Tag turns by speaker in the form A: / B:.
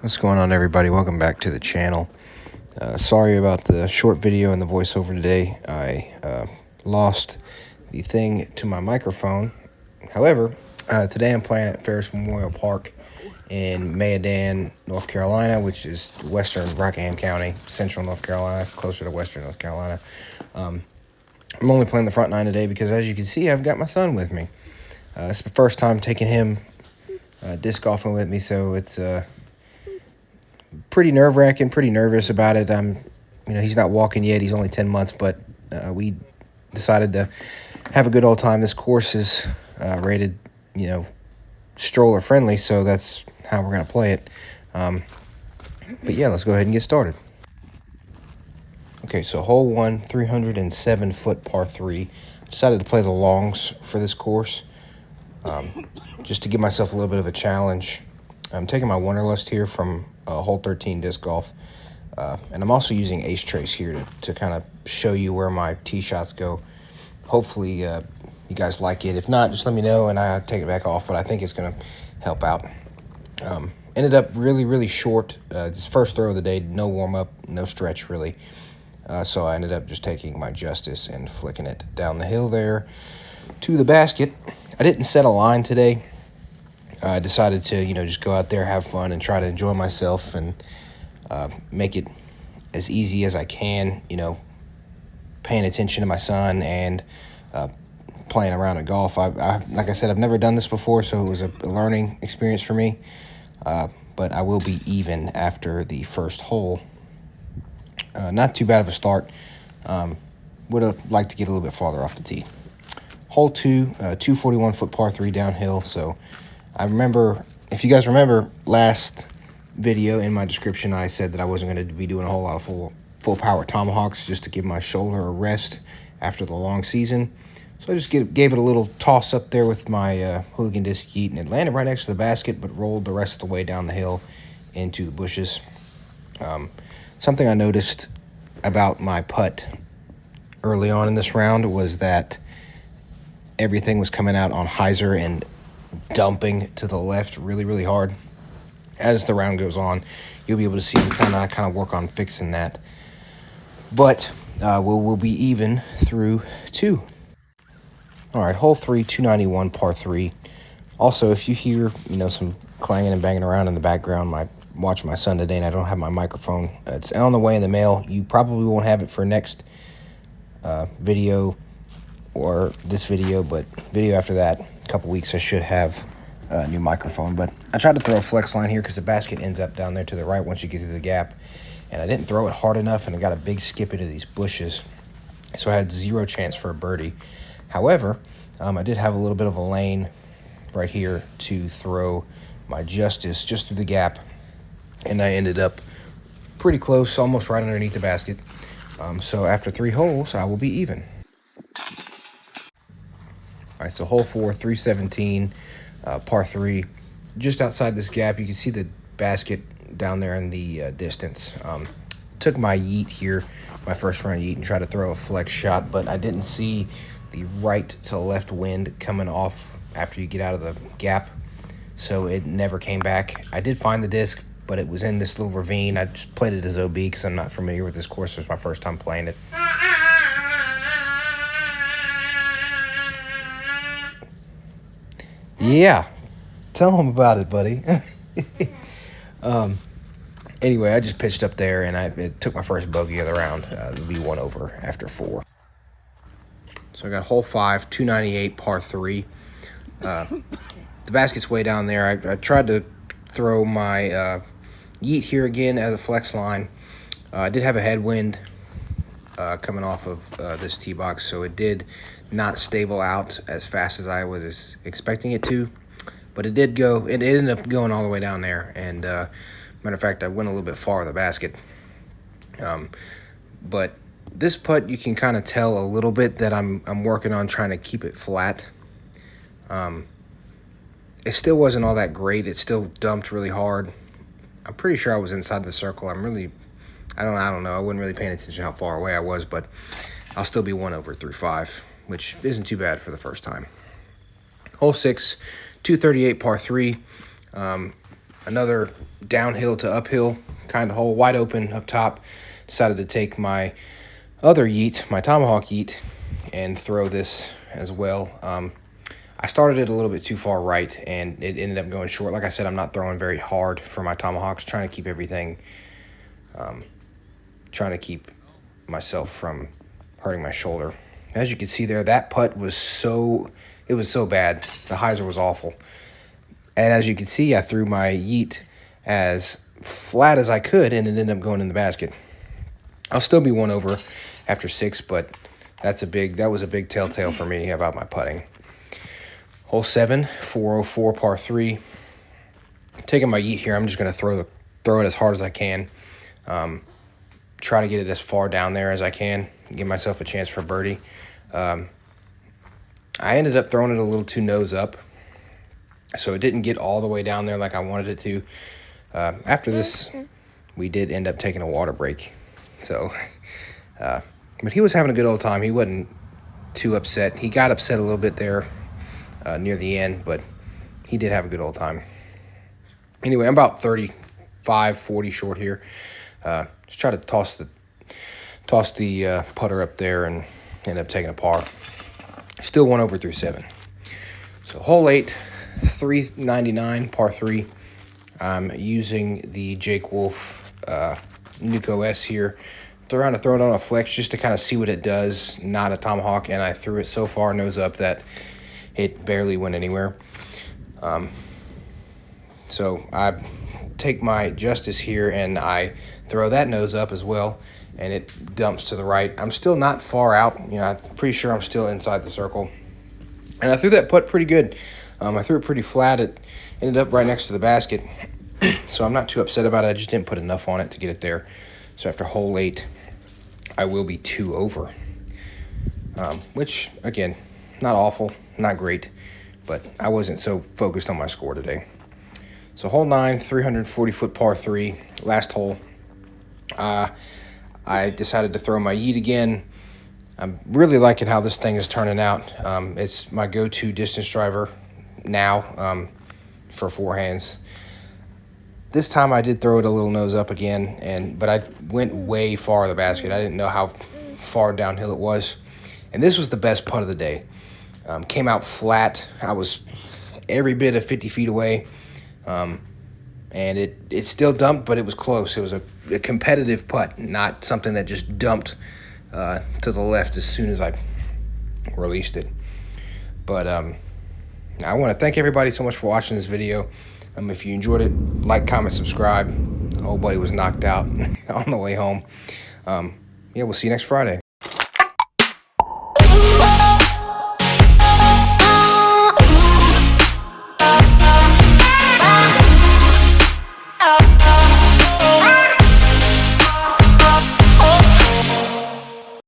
A: What's going on, everybody? Welcome back to the channel. Sorry about the short video and the voiceover today. I lost the thing to my microphone. However, today I'm playing at Farris Memorial Park in Mayodan, North Carolina, which is western Rockingham County, central North Carolina, closer to western North Carolina. I'm only playing the front nine today because, as you can see, I've got my son with me. It's the first time taking him disc golfing with me, so it's pretty nerve-wracking, pretty nervous about it. He's not walking yet. He's only 10 months, but we decided to have a good old time. This course is rated, stroller friendly, so that's how we're going to play it. But yeah, let's go ahead and get started. Okay, so hole 1, 307-foot par 3. I decided to play the longs for this course, just to give myself a little bit of a challenge. I'm taking my Wanderlust here from hole 13 disc golf, and I'm also using Ace Trace here to kind of show you where my tee shots go. Hopefully you guys like it. If not, just let me know and I'll take it back off, but I think it's going to help out. Ended up really short. This first throw of the day, no warm-up, no stretch really. So I ended up just taking my Justice and flicking it down the hill there to the basket. I didn't set a line today. I decided to, just go out there, have fun, and try to enjoy myself and make it as easy as I can, paying attention to my son and playing around at golf. Like I said, I've never done this before, so it was a learning experience for me. But I will be even after the first hole. Not too bad of a start. Would have liked to get a little bit farther off the tee. Hole 2, 241-foot par 3 downhill. So I remember, if you guys remember last video in my description, I said that I wasn't going to be doing a whole lot of full power tomahawks just to give my shoulder a rest after the long season. So I just gave it a little toss up there with my Hooligan disc yeet, and it landed right next to the basket, but rolled the rest of the way down the hill into the bushes. Something I noticed about my putt early on in this round was that everything was coming out on hyzer and dumping to the left really hard. As the round goes on, you'll be able to see me kind of work on fixing that. But we'll be even through 2. All right, hole 3, 291 par 3. Also, if you hear some clanging and banging around in the background, watching my son today, and I don't have my microphone. It's on the way in the mail. You probably won't have it for next video or this video, but video after that, a couple weeks, I should have a new microphone. But I tried to throw a flex line here because the basket ends up down there to the right once you get through the gap, and I didn't throw it hard enough, and I got a big skip into these bushes, so I had zero chance for a birdie. However, I did have a little bit of a lane right here to throw my Justice just through the gap, and I ended up pretty close, almost right underneath the basket. So after 3 holes, I will be even. All right, so hole 4, 317, par 3. Just outside this gap, you can see the basket down there in the distance. Took my yeet here, my first round yeet, and tried to throw a flex shot, but I didn't see the right to left wind coming off after you get out of the gap, so it never came back. I did find the disc, but it was in this little ravine. I just played it as OB because I'm not familiar with this course. It was my first time playing it. Yeah, tell him about it, buddy. Anyway, I just pitched up there, and it took my first bogey of the round. It'll be 1 over after 4. So I got hole 5, 298, par 3. The basket's way down there. I tried to throw my yeet here again as a flex line. I did have a headwind coming off of this tee box, so it did not stable out as fast as I was expecting it to, but it did go. It ended up going all the way down there, and matter of fact, I went a little bit far of the basket. But this putt, you can kind of tell a little bit that I'm working on trying to keep it flat. It still wasn't all that great. It still dumped really hard. I'm pretty sure I was inside the circle. I don't know. I wasn't really paying attention how far away I was, but I'll still be 1 over through 5, which isn't too bad for the first time. Hole 6, 238 par 3. another downhill to uphill kind of hole, wide open up top. Decided to take my other yeet, my tomahawk yeet, and throw this as well. I started it a little bit too far right, and it ended up going short. Like I said, I'm not throwing very hard for my tomahawks, trying to keep everything, trying to keep myself from hurting my shoulder. As you can see there, that putt was so bad. The hyzer was awful. And as you can see, I threw my yeet as flat as I could, and it ended up going in the basket. I'll still be 1 over after 6, but that was a big telltale for me about my putting. Hole 7, 404 par 3. Taking my yeet here, I'm just going to throw it as hard as I can. Try to get it as far down there as I can. Give myself a chance for birdie. I ended up throwing it a little too nose up, so it didn't get all the way down there like I wanted it to. After this, we did end up taking a water break. So, but he was having a good old time. He wasn't too upset. He got upset a little bit there near the end, but he did have a good old time. Anyway, I'm about 35, 40 short here. Just try to toss the putter up there and end up taking a par. Still 1 over through 7. So hole 8, 399 par 3. I'm using the Jake Wolf Nuco S here. Trying to throw it on a flex just to kind of see what it does, not a tomahawk, and I threw it so far nose up that it barely went anywhere. So I take my Justice here and I throw that nose up as well, and it dumps to the right. I'm still not far out. I'm pretty sure I'm still inside the circle. And I threw that putt pretty good. I threw it pretty flat. It ended up right next to the basket. So I'm not too upset about it. I just didn't put enough on it to get it there. So after hole 8, I will be 2 over. Which, again, not awful, not great, but I wasn't so focused on my score today. So hole 9, 340-foot par 3, last hole. I decided to throw my yeet again. I'm really liking how this thing is turning out. It's my go-to distance driver now for forehands. This time I did throw it a little nose up again, but I went way far of the basket. I didn't know how far downhill it was. And this was the best putt of the day. Came out flat. I was every bit of 50 feet away. And it still dumped, but it was close. It was a competitive putt, not something that just dumped to the left as soon as I released it. But I want to thank everybody so much for watching this video. If you enjoyed it, like, comment, subscribe. Old buddy was knocked out on the way home. Yeah, we'll see you next Friday.